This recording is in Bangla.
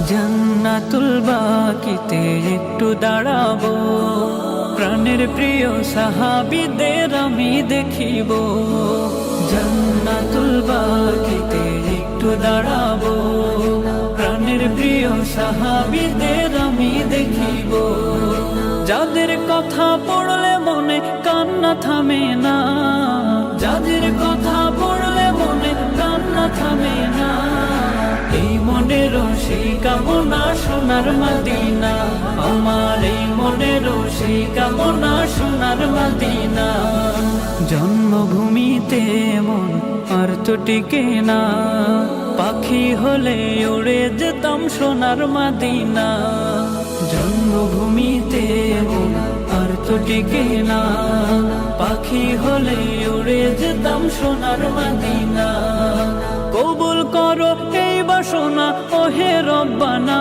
জান্নাতুল বাকিতে একটু দাঁড়াবো, প্রাণের প্রিয় সাহাবীদের আমি দেখিব। জান্নাতুল বাকিতে একটু দাঁড়াবো, প্রাণের প্রিয় সাহাবীদের আমি দেখিব। যাদের কথা পড়লে মনে কান্না থামে না, যাদের কথা পড়লে মনে কান্না থামে না, এই মনেরও সেই কামনা সোনার মদিনা, আমার এই মনেরও সেই কামনা সোনার মদিনা। জন্মভূমিতে মন আর তো টিকে না, পাখি হলে উড়ে যেতাম সোনার মদিনা। জন্মভূমিতে মন আর তো টিকে না, পাখি হলে উড়ে যেতাম সোনার মদিনা। কবুল করো এই বাসনা ওহে রব্বানা,